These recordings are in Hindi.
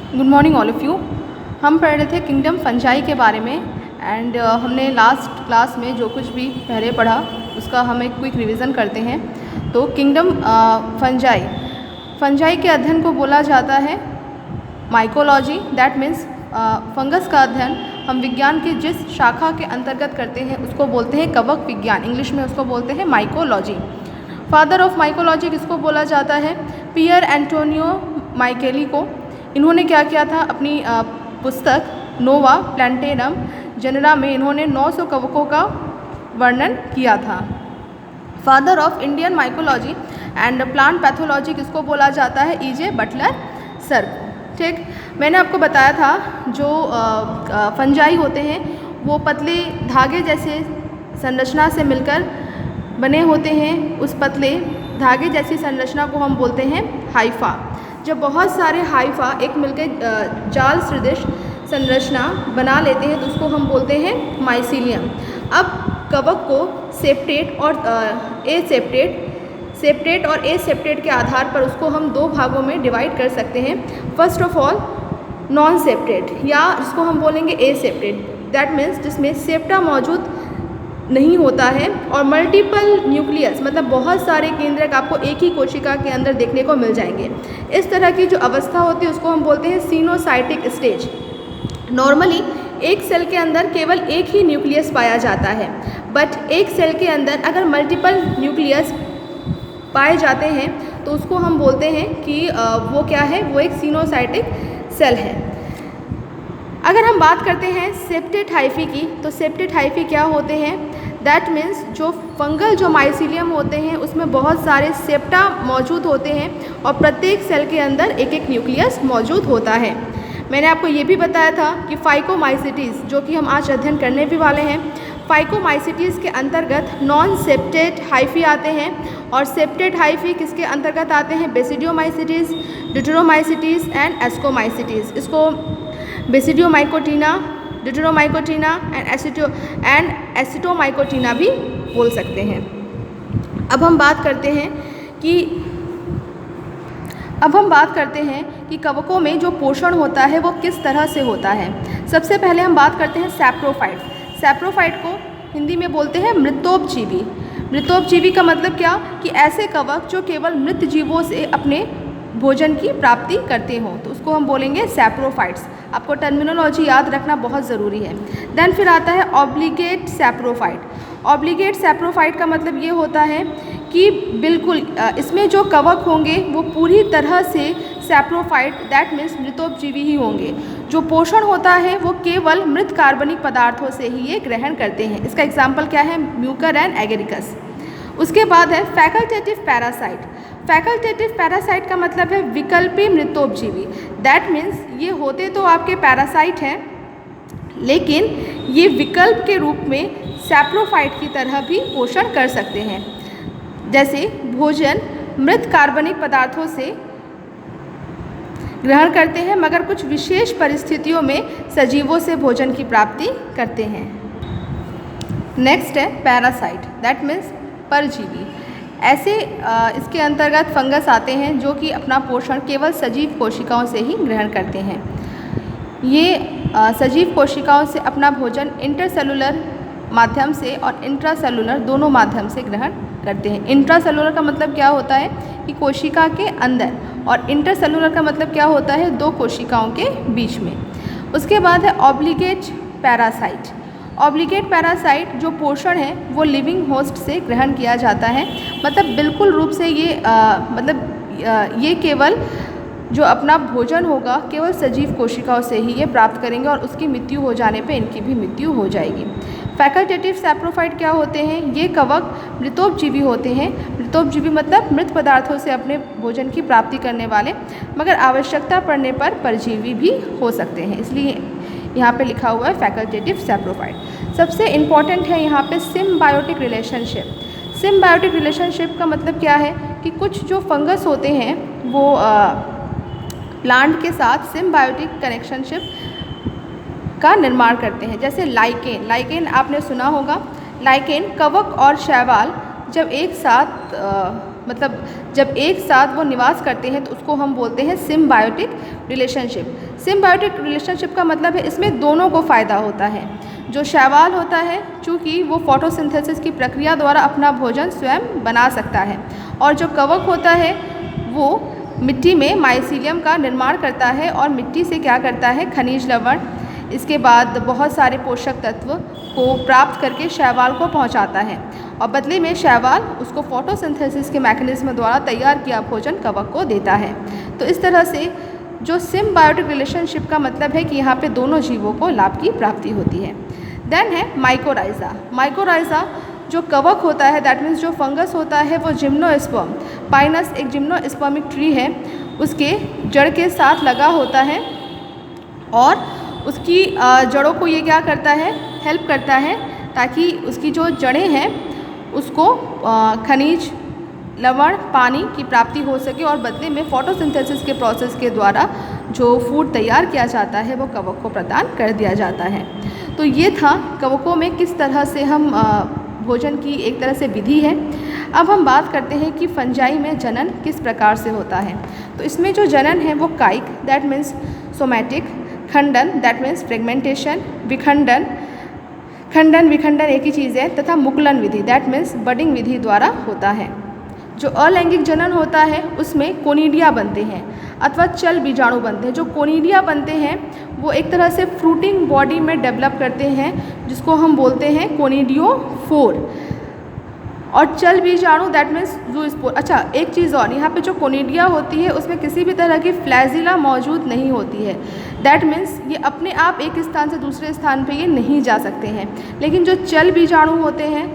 Good morning all of you. हम पढ़ रहे थे किंगडम फंजाई के बारे में एंड हमने लास्ट क्लास में जो कुछ भी पहले पढ़ा उसका हम एक क्विक रिवीजन करते हैं। तो किंगडम फंजाई के अध्ययन को बोला जाता है माइकोलॉजी, दैट मीन्स फंगस का अध्ययन हम विज्ञान की जिस शाखा के अंतर्गत करते हैं उसको बोलते हैं कवक विज्ञान, इंग्लिश में उसको बोलते हैं माइकोलॉजी। फादर ऑफ माइकोलॉजी किसको बोला जाता है? पियर एंटोनियो माइकेली को। इन्होंने क्या किया था? अपनी पुस्तक नोवा प्लांटेनम जनरा में इन्होंने 900 कवकों का वर्णन किया था। Father of Indian mycology and plant pathology किसको बोला जाता है? E.J. बटलर सर को। ठीक, मैंने आपको बताया था जो फंजाई होते हैं वो पतले धागे जैसे संरचना से मिलकर बने होते हैं। उस पतले धागे जैसी संरचना को हम बोलते हैं हाइफा। जब बहुत सारे हाइफा एक मिलकर जाल सदृश संरचना बना लेते हैं तो उसको हम बोलते हैं माइसीलियम। अब कवक को सेप्टेट और एसेप्टेट के आधार पर उसको हम दो भागों में डिवाइड कर सकते हैं। First of all non septate या इसको हम बोलेंगे एसेप्टेट, दैट मीन्स जिसमें सेप्टा मौजूद नहीं होता है और मल्टीपल न्यूक्लियस मतलब बहुत सारे केंद्रक आपको एक ही कोशिका के अंदर देखने को मिल जाएंगे। इस तरह की जो अवस्था होती है उसको हम बोलते हैं सिनोसाइटिक स्टेज। नॉर्मली एक सेल के अंदर केवल एक ही न्यूक्लियस पाया जाता है, बट एक सेल के अंदर अगर मल्टीपल न्यूक्लियस पाए जाते हैं तो उसको हम बोलते हैं कि वो क्या है? वो एक सिनोसाइटिक सेल है। अगर हम बात करते हैं सेप्टेट हाइफी की, तो सेप्टेट हाइफी क्या होते हैं? दैट मीन्स जो फंगल जो माइसीलियम होते हैं उसमें बहुत सारे सेप्टा मौजूद होते हैं और प्रत्येक सेल के अंदर एक एक न्यूक्लियस मौजूद होता है। मैंने आपको ये भी बताया था कि फाइकोमाइसिटीज़ जो कि हम आज अध्ययन करने भी वाले हैं, फाइकोमाइसिटीज़ के अंतर्गत नॉन सेप्टेट हाइफी आते हैं और सेप्टेट हाइफी किसके अंतर्गत आते हैं? बेसिडियोमाइसिटीज़, ड्यूटेरोमाइसिटीज़ एंड एस्कोमाइसिटीज़। इसको बेसिडियोमाइकोटिना, ड्यूटेरोमाइकोटिना एंड एसिटोमाइकोटिना भी बोल सकते हैं। अब हम बात करते हैं कि कवकों में जो पोषण होता है वो किस तरह से होता है। सबसे पहले हम बात करते हैं सैप्रोफाइट। सैप्रोफाइट को हिंदी में बोलते हैं मृतोपजीवी। मृतोपजीवी का मतलब क्या? कि ऐसे कवक जो केवल मृत जीवों से अपने भोजन की प्राप्ति करते हों, तो उसको हम बोलेंगे सैप्रोफाइट्स। आपको टर्मिनोलॉजी याद रखना बहुत ज़रूरी है। देन फिर आता है ऑब्लिगेट सैप्रोफाइट। ऑब्लिगेट सैप्रोफाइट का मतलब ये होता है कि बिल्कुल इसमें जो कवक होंगे वो पूरी तरह से सैप्रोफाइट, दैट मीन्स मृतोपजीवी ही होंगे। जो पोषण होता है वो केवल मृत कार्बनिक पदार्थों से ही ये ग्रहण करते हैं। इसका एग्जाम्पल क्या है? Mucor and agaricus. उसके बाद है फैकल्टेटिव पैरासाइट। फैकल्टेटिव पैरासाइट का मतलब है विकल्पी मृतोपजीवी। दैट मीन्स ये होते तो आपके पैरासाइट हैं लेकिन ये विकल्प के रूप में सैप्रोफाइट की तरह भी पोषण कर सकते हैं। जैसे भोजन मृत कार्बनिक पदार्थों से ग्रहण करते हैं मगर कुछ विशेष परिस्थितियों में सजीवों से भोजन की प्राप्ति करते हैं। नेक्स्ट है पैरासाइट, दैट मीन्स परजीवी। ऐसे इसके अंतर्गत फंगस आते हैं जो कि अपना पोषण केवल सजीव कोशिकाओं से ही ग्रहण करते हैं। ये सजीव कोशिकाओं से अपना भोजन इंटरसेलुलर माध्यम से और इंट्रासेलुलर दोनों माध्यम से ग्रहण करते हैं। इंट्रासेलुलर का मतलब क्या होता है? कि कोशिका के अंदर, और इंटरसेलुलर का मतलब क्या होता है? दो कोशिकाओं के बीच में। उसके बाद है ऑब्लिगेट पैरासाइट। ऑब्लिगेट पैरासाइट जो पोषण है वो लिविंग होस्ट से ग्रहण किया जाता है, मतलब बिल्कुल रूप से ये केवल जो अपना भोजन होगा केवल सजीव कोशिकाओं से ही ये प्राप्त करेंगे और उसकी मृत्यु हो जाने पे इनकी भी मृत्यु हो जाएगी। फैकल्टेटिव सैप्रोफाइट क्या होते हैं? ये कवक मृतोपजीवी होते हैं। मृतोपजीवी मतलब मृत पदार्थों से अपने भोजन की प्राप्ति करने वाले, मगर आवश्यकता पड़ने पर परजीवी भी हो सकते हैं, इसलिए यहाँ पे लिखा हुआ है फैकल्टेटिव सैप्रोफाइट। सबसे इम्पॉर्टेंट है यहाँ पे सिम्बायोटिक रिलेशनशिप। सिम्बायोटिक रिलेशनशिप का मतलब क्या है? कि कुछ जो फंगस होते हैं वो प्लांट के साथ सिम्बायोटिक कनेक्शनशिप का निर्माण करते हैं। जैसे लाइकेन आपने सुना होगा। लाइकेन कवक और शैवाल जब एक साथ मतलब जब एक साथ वो निवास करते हैं तो उसको हम बोलते हैं सिम्बायोटिक रिलेशनशिप। सिम्बायोटिक रिलेशनशिप का मतलब है इसमें दोनों को फ़ायदा होता है। जो शैवाल होता है चूँकि वो फोटोसिंथेसिस की प्रक्रिया द्वारा अपना भोजन स्वयं बना सकता है, और जो कवक होता है वो मिट्टी में माइसीलियम का निर्माण करता है और मिट्टी से क्या करता है, खनिज लवण, इसके बाद बहुत सारे पोषक तत्व को प्राप्त करके शैवाल को पहुंचाता है, और बदले में शैवाल उसको फोटोसिंथेसिस के मैकेनिज्म द्वारा तैयार किया भोजन कवक को देता है। तो इस तरह से जो सिम्बायोटिक रिलेशनशिप का मतलब है कि यहाँ पे दोनों जीवों को लाभ की प्राप्ति होती है। देन है माइकोराइजा। माइकोराइजा जो कवक होता है, दैट मीन्स जो फंगस होता है वो जिम्नोस्पर्म, पाइनस एक जिम्नोस्पर्मिक ट्री है, उसके जड़ के साथ लगा होता है और उसकी जड़ों को ये क्या करता है, हेल्प करता है ताकि उसकी जो जड़ें हैं उसको खनिज लवण पानी की प्राप्ति हो सके, और बदले में फोटोसिंथेसिस के प्रोसेस के द्वारा जो फूड तैयार किया जाता है वो कवक को प्रदान कर दिया जाता है। तो ये था कवकों में किस तरह से हम भोजन की एक तरह से विधि है। अब हम बात करते हैं कि फंजाई में जनन किस प्रकार से होता है। तो इसमें जो जनन है वो कायिक, दैट मीन्स सोमैटिक, खंडन, दैट मीन्स फ्रेगमेंटेशन, विखंडन, खंडन विखंडन एक ही चीज़ है, तथा मुकुलन विधि, दैट मीन्स बडिंग विधि द्वारा होता है। जो अलैंगिक जनन होता है उसमें कोनिडिया बनते हैं अथवा चल बीजाणु बनते हैं। जो कोनिडिया बनते हैं वो एक तरह से फ्रूटिंग बॉडी में डेवलप करते हैं जिसको हम बोलते हैं कोनिडियोफोर, और चल बीजाणु दैट मीन्स जूस्पोर। अच्छा, एक चीज़ और, यहाँ पे जो कोनिडिया होती है उसमें किसी भी तरह की फ्लैजिला मौजूद नहीं होती है, दैट मीन्स ये अपने आप एक स्थान से दूसरे स्थान पे ये नहीं जा सकते हैं। लेकिन जो चल बीजाणु होते हैं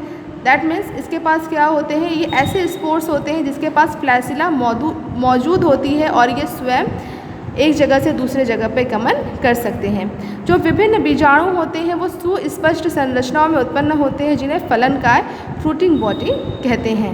दैट मीन्स इसके पास क्या होते हैं, ये ऐसे स्पोर्स होते हैं जिसके पास फ्लैजिला मौजूद होती है और ये स्वयं एक जगह से दूसरे जगह पे गमन कर सकते हैं। जो विभिन्न बीजाणु होते हैं वो सुस्पष्ट संरचनाओं में उत्पन्न होते हैं जिन्हें फलनकाय फ्रूटिंग बॉडी कहते हैं।